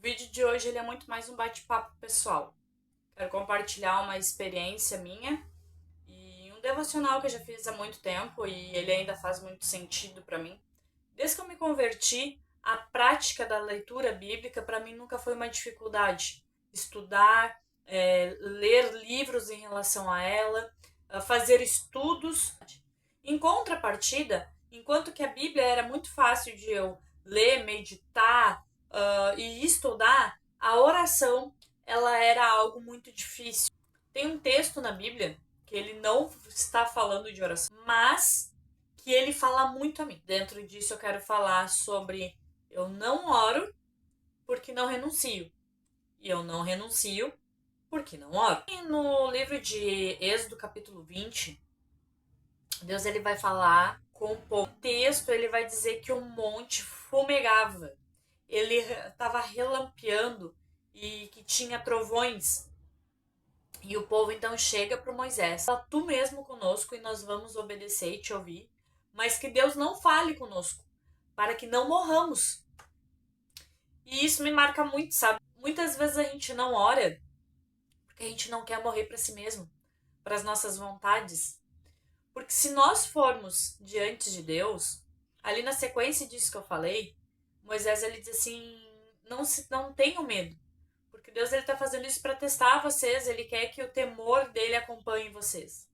vídeo de hoje ele é muito mais um bate-papo pessoal. Quero compartilhar uma experiência minha e um devocional que eu já fiz há muito tempo e ele ainda faz muito sentido para mim. Desde que eu me converti, a prática da leitura bíblica para mim nunca foi uma dificuldade. Estudar, ler livros em relação a ela, fazer estudos. Em contrapartida, enquanto que a Bíblia era muito fácil de eu ler, meditar, e estudar, a oração ela era algo muito difícil. Tem um texto na Bíblia que ele não está falando de oração, mas que ele fala muito a mim. Dentro disso eu quero falar sobre eu não oro porque não renuncio. E eu não renuncio porque não oro. E no livro de Êxodo, capítulo 20, Deus ele vai falar com o texto, ele vai dizer que o monte fumegava. Ele estava relampeando e que tinha trovões. E o povo então chega para Moisés: fala tu mesmo conosco e nós vamos obedecer e te ouvir, mas que Deus não fale conosco, para que não morramos. E isso me marca muito, sabe? Muitas vezes a gente não ora porque a gente não quer morrer para si mesmo, para as nossas vontades. Porque se nós formos diante de Deus, ali na sequência disso que eu falei, Moisés ele diz assim: não tenham medo, porque Deus ele está fazendo isso para testar vocês, ele quer que o temor dele acompanhe vocês.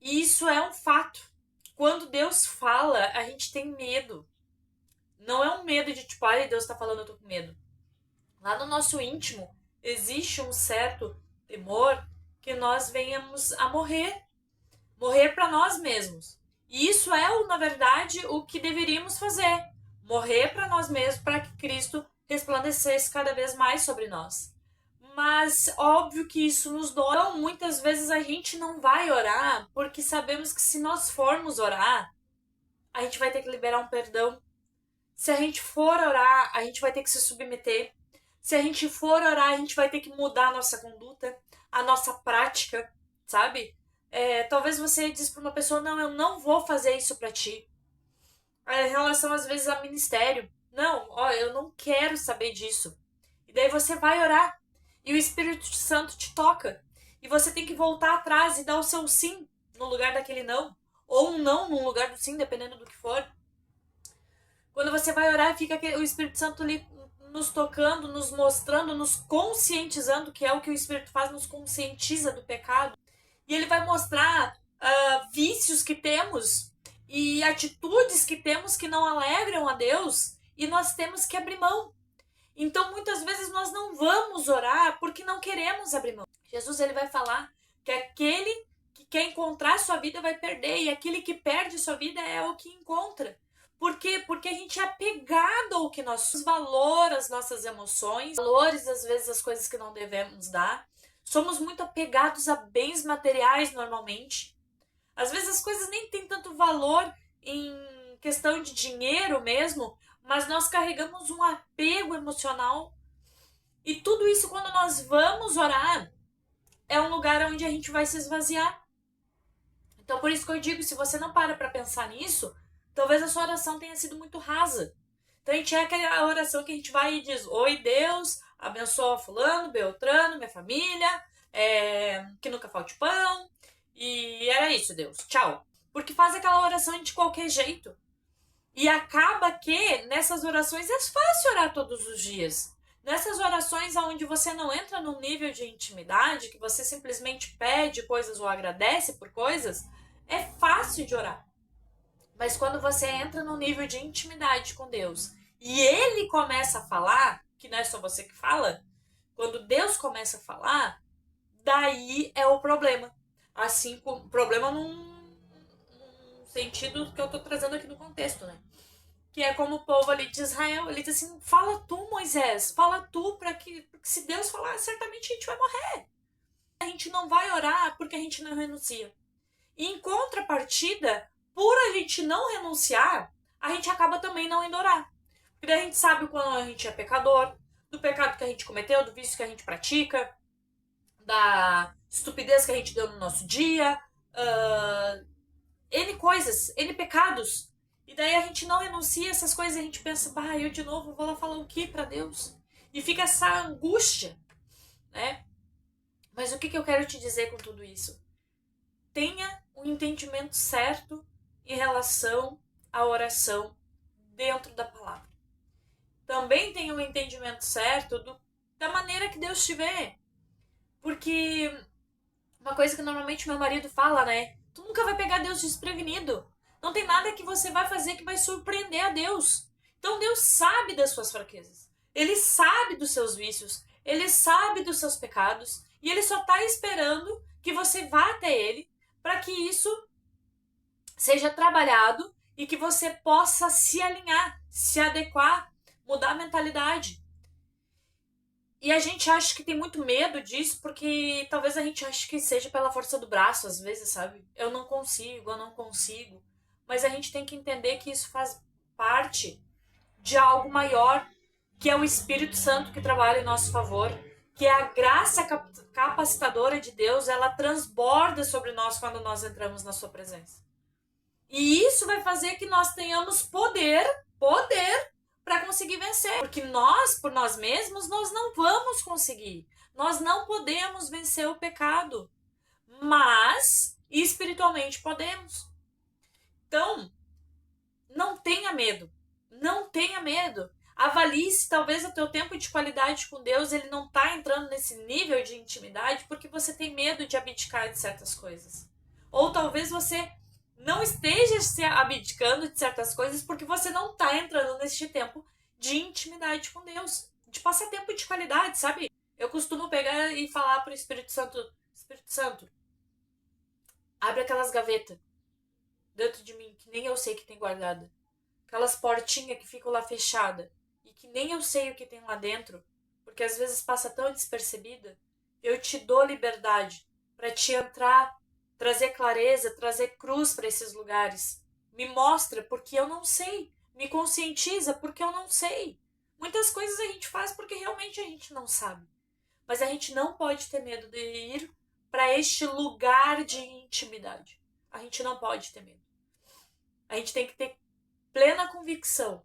E isso é um fato. Quando Deus fala, a gente tem medo. Não é um medo de tipo, ai, Deus está falando, eu tô com medo. Lá no nosso íntimo existe um certo temor que nós venhamos a morrer para nós mesmos. E isso é, na verdade, o que deveríamos fazer. Morrer para nós mesmos para que Cristo resplandecesse cada vez mais sobre nós. Mas óbvio que isso nos dói. Então, muitas vezes a gente não vai orar porque sabemos que se nós formos orar, a gente vai ter que liberar um perdão. Se a gente for orar, a gente vai ter que se submeter. Se a gente for orar, a gente vai ter que mudar a nossa conduta, a nossa prática, sabe? Talvez você diz para uma pessoa: não, eu não vou fazer isso para ti. Em relação às vezes a ministério, não, ó, eu não quero saber disso. E daí você vai orar e o Espírito Santo te toca e você tem que voltar atrás e dar o seu sim no lugar daquele não, ou um não no lugar do sim, dependendo do que for. Quando você vai orar, fica o Espírito Santo ali nos tocando, nos mostrando, nos conscientizando, que é o que o Espírito faz, nos conscientiza do pecado. E ele vai mostrar vícios que temos e atitudes que temos que não alegram a Deus e nós temos que abrir mão. Então, muitas vezes nós não vamos orar porque não queremos abrir mão. Jesus ele vai falar que aquele que quer encontrar sua vida vai perder e aquele que perde sua vida é o que encontra. Por quê? Porque a gente é apegado ao que nós valores, as nossas emoções, valores às vezes as coisas que não devemos dar. Somos muito apegados a bens materiais normalmente. Às vezes as coisas nem têm tanto valor em questão de dinheiro mesmo, mas nós carregamos um apego emocional. E tudo isso, quando nós vamos orar, é um lugar onde a gente vai se esvaziar. Então por isso que eu digo, se você não para pensar nisso, talvez a sua oração tenha sido muito rasa. Então a gente é aquela oração que a gente vai e diz: oi Deus, abençoa fulano, beltrano, minha família, que nunca falte pão. E era isso, Deus, tchau. Porque faz aquela oração de qualquer jeito. E acaba que nessas orações é fácil orar todos os dias. Nessas orações onde você não entra num nível de intimidade, que você simplesmente pede coisas ou agradece por coisas, é fácil de orar. Mas quando você entra num nível de intimidade com Deus e Ele começa a falar, que não é só você que fala, quando Deus começa a falar, daí é o problema. Assim, o problema num sentido que eu tô trazendo aqui no contexto, né? Que é como o povo ali de Israel, ele diz assim: fala tu, Moisés, fala tu, porque se Deus falar, certamente a gente vai morrer. A gente não vai orar porque a gente não renuncia. E em contrapartida, por a gente não renunciar, a gente acaba também não indo orar. Porque daí a gente sabe quando a gente é pecador, do pecado que a gente cometeu, do vício que a gente pratica, da estupidez que a gente deu no nosso dia, N coisas, N pecados. E daí a gente não renuncia a essas coisas e a gente pensa, bah, eu de novo vou lá falar o que pra Deus? E fica essa angústia, né? Mas o que eu quero te dizer com tudo isso? Tenha um entendimento certo em relação à oração dentro da palavra. Também tenha um entendimento certo da maneira que Deus te vê. Porque uma coisa que normalmente meu marido fala, né? Tu nunca vai pegar Deus desprevenido. Não tem nada que você vai fazer que vai surpreender a Deus. Então Deus sabe das suas fraquezas. Ele sabe dos seus vícios. Ele sabe dos seus pecados. E ele só está esperando que você vá até ele para que isso seja trabalhado e que você possa se alinhar, se adequar, mudar a mentalidade. E a gente acha que tem muito medo disso, porque talvez a gente ache que seja pela força do braço, às vezes, sabe? Eu não consigo. Mas a gente tem que entender que isso faz parte de algo maior, que é o Espírito Santo que trabalha em nosso favor, que é a graça capacitadora de Deus, ela transborda sobre nós quando nós entramos na sua presença. E isso vai fazer que nós tenhamos poder para conseguir vencer. Porque nós, por nós mesmos, nós não vamos conseguir. Nós não podemos vencer o pecado. Mas, espiritualmente, podemos. Então, não tenha medo. Não tenha medo. Avalie se talvez o teu tempo de qualidade com Deus ele não está entrando nesse nível de intimidade porque você tem medo de abdicar de certas coisas. Ou talvez você não esteja se abdicando de certas coisas porque você não está entrando neste tempo de intimidade com Deus, de passar tempo de qualidade, sabe? Eu costumo pegar e falar pro Espírito Santo, abre aquelas gavetas dentro de mim que nem eu sei que tem guardada. Aquelas portinhas que ficam lá fechadas e que nem eu sei o que tem lá dentro, porque às vezes passa tão despercebida. Eu te dou liberdade para te entrar, trazer clareza, trazer cruz para esses lugares. Me mostra porque eu não sei. Me conscientiza porque eu não sei. Muitas coisas a gente faz porque realmente a gente não sabe. Mas a gente não pode ter medo de ir para este lugar de intimidade. A gente não pode ter medo. A gente tem que ter plena convicção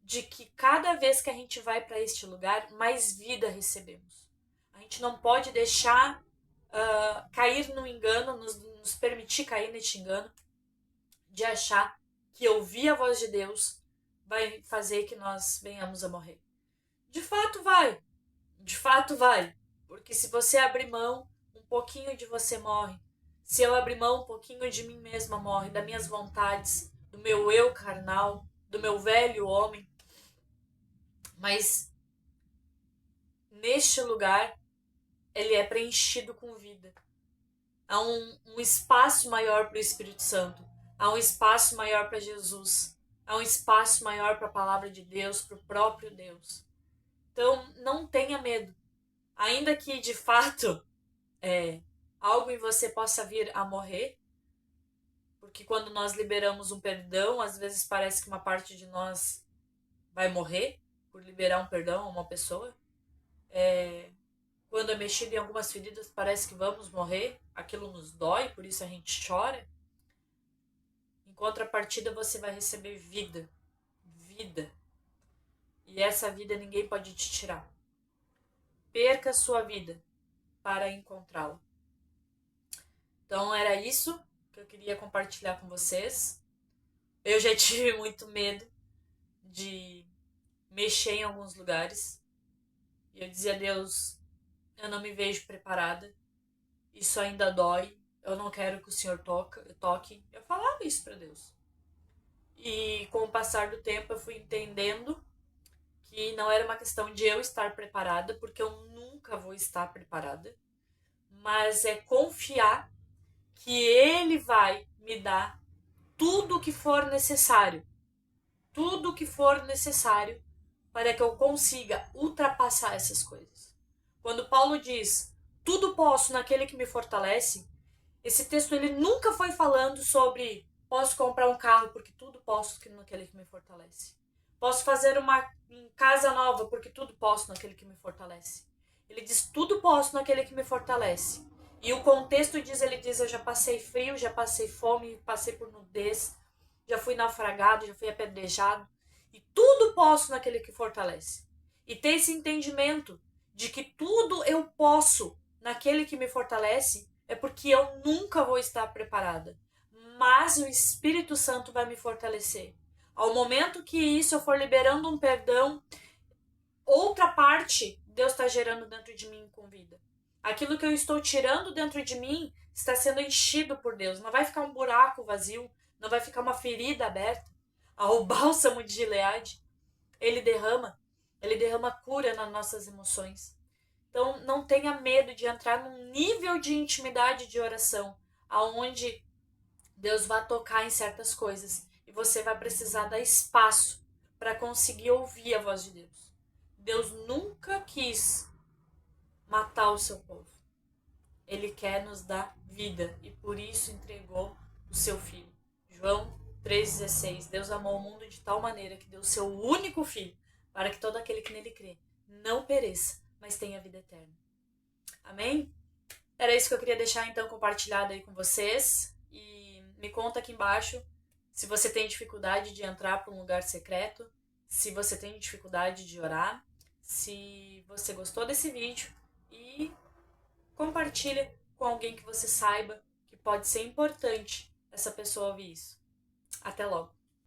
de que cada vez que a gente vai para este lugar, mais vida recebemos. A gente não pode deixar cair no engano, nos permitir cair neste engano, de achar que ouvir a voz de Deus vai fazer que nós venhamos a morrer. De fato vai. De fato vai. Porque se você abrir mão, um pouquinho de você morre. Se eu abrir mão, um pouquinho de mim mesma morre, das minhas vontades, do meu eu carnal, do meu velho homem. Mas neste lugar, ele é preenchido com vida. Há um espaço maior para o Espírito Santo. Há um espaço maior para Jesus. Há um espaço maior para a palavra de Deus, para o próprio Deus. Então, não tenha medo. Ainda que, de fato, algo em você possa vir a morrer, porque quando nós liberamos um perdão, às vezes parece que uma parte de nós vai morrer por liberar um perdão a uma pessoa. Quando é mexido em algumas feridas, parece que vamos morrer. Aquilo nos dói, por isso a gente chora. Em contrapartida, você vai receber vida. Vida. E essa vida ninguém pode te tirar. Perca a sua vida para encontrá-la. Então, era isso que eu queria compartilhar com vocês. Eu já tive muito medo de mexer em alguns lugares. E eu dizia a Deus, eu não me vejo preparada. Isso ainda dói. Eu não quero que o Senhor toque. Eu falava isso para Deus. E com o passar do tempo eu fui entendendo que não era uma questão de eu estar preparada, porque eu nunca vou estar preparada. Mas é confiar que Ele vai me dar tudo o que for necessário. Tudo o que for necessário para que eu consiga ultrapassar essas coisas. Quando Paulo diz, tudo posso naquele que me fortalece, esse texto ele nunca foi falando sobre posso comprar um carro porque tudo posso naquele que me fortalece. Posso fazer uma casa nova porque tudo posso naquele que me fortalece. Ele diz tudo posso naquele que me fortalece. E o contexto diz, ele diz, eu já passei frio, já passei fome, passei por nudez, já fui naufragado, já fui apedrejado. E tudo posso naquele que fortalece. E ter esse entendimento de que tudo eu posso naquele que me fortalece é porque eu nunca vou estar preparada. Mas o Espírito Santo vai me fortalecer. Ao momento que isso eu for liberando um perdão, outra parte Deus está gerando dentro de mim com vida. Aquilo que eu estou tirando dentro de mim está sendo enchido por Deus. Não vai ficar um buraco vazio, não vai ficar uma ferida aberta. O bálsamo de Gileade, ele derrama cura nas nossas emoções. Então não tenha medo de entrar num nível de intimidade de oração, aonde Deus vai tocar em certas coisas e você vai precisar dar espaço para conseguir ouvir a voz de Deus. Deus nunca quis matar o seu povo. Ele quer nos dar vida e por isso entregou o seu filho. João 3,16. Deus amou o mundo de tal maneira que deu o seu único filho para que todo aquele que nele crê não pereça, mas tenha vida eterna. Amém? Era isso que eu queria deixar então compartilhado aí com vocês. E me conta aqui embaixo se você tem dificuldade de entrar para um lugar secreto, se você tem dificuldade de orar, se você gostou desse vídeo e compartilha com alguém que você saiba que pode ser importante essa pessoa ouvir isso. Até logo!